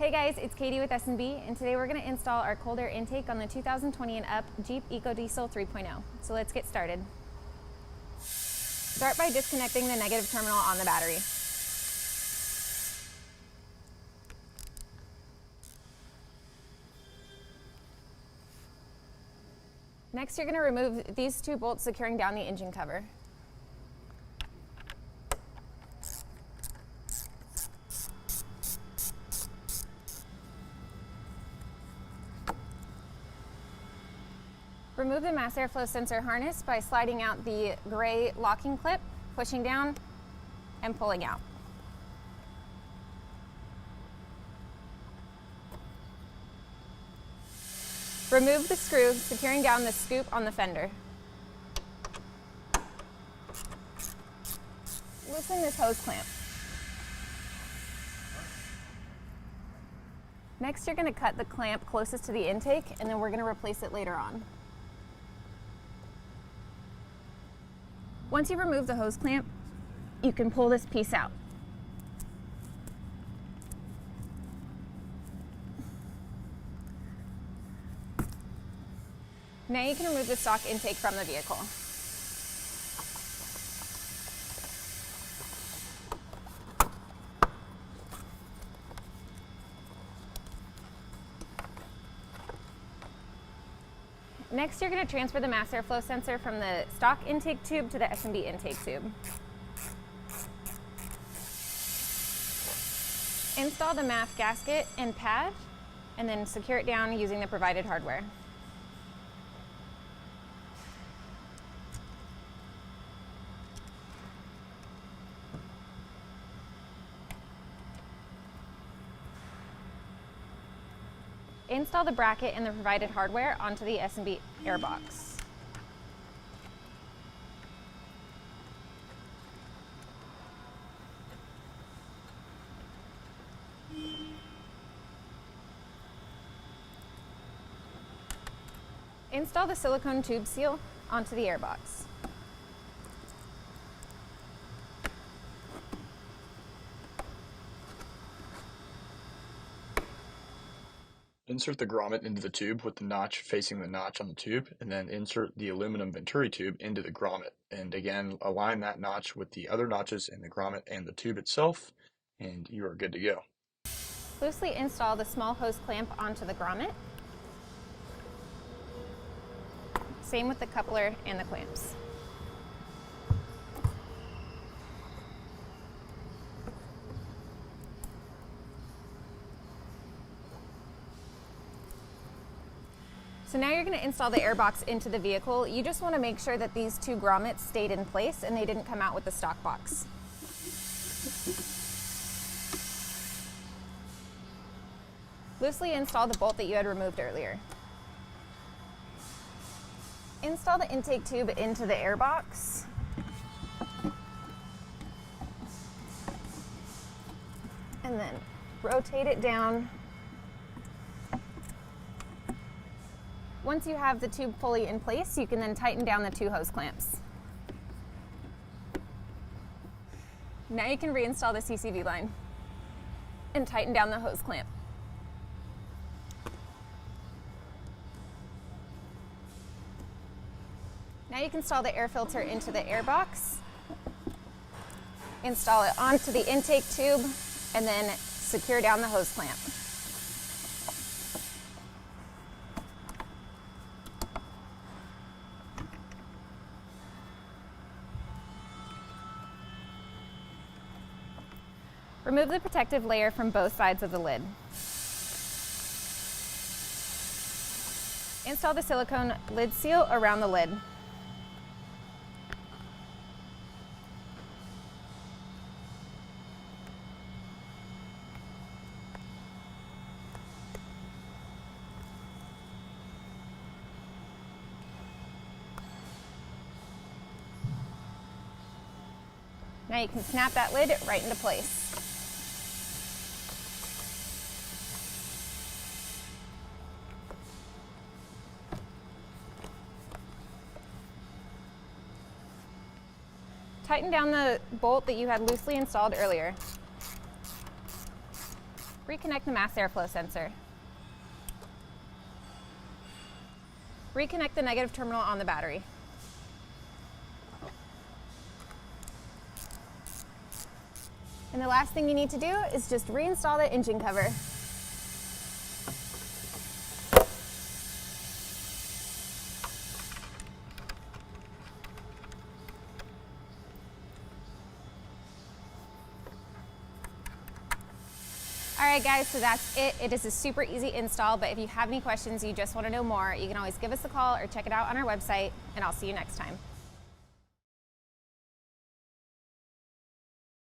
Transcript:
Hey guys, it's Katie with S&B, and today we're going to install our cold air intake on the 2020 and up Jeep Ecodiesel 3.0. So let's get started. Start by disconnecting the negative terminal on the battery. Next, you're going to remove these two bolts securing down the engine cover. Remove the mass airflow sensor harness by sliding out the gray locking clip, pushing down, and pulling out. Remove the screw securing down the scoop on the fender. Loosen this hose clamp. Next, you're going to cut the clamp closest to the intake, and then we're going to replace it later on. Once you remove the hose clamp, you can pull this piece out. Now you can remove the stock intake from the vehicle. Next, you're going to transfer the mass airflow sensor from the stock intake tube to the S&B intake tube. Install the MAF gasket and pad, and then secure it down using the provided hardware. Install the bracket and the provided hardware onto the S&B airbox. Install the silicone tube seal onto the airbox. Insert the grommet into the tube with the notch facing the notch on the tube, and then insert the aluminum venturi tube into the grommet. And again, align that notch with the other notches in the grommet and the tube itself, and you are good to go. Loosely install the small hose clamp onto the grommet. Same with the coupler and the clamps. So now you're going to install the airbox into the vehicle. You just want to make sure that these two grommets stayed in place and they didn't come out with the stock box. Loosely install the bolt that you had removed earlier. Install the intake tube into the airbox. And then rotate it down. Once you have the tube fully in place, you can then tighten down the two hose clamps. Now you can reinstall the CCV line and tighten down the hose clamp. Now you can install the air filter into the airbox, install it onto the intake tube, and then secure down the hose clamp. Remove the protective layer from both sides of the lid. Install the silicone lid seal around the lid. Now you can snap that lid right into place. Tighten down the bolt that you had loosely installed earlier. Reconnect the mass airflow sensor. Reconnect the negative terminal on the battery. And the last thing you need to do is just reinstall the engine cover. Alright guys, so that's it. It is a super easy install, but if you have any questions, you just want to know more, you can always give us a call or check it out on our website, and I'll see you next time.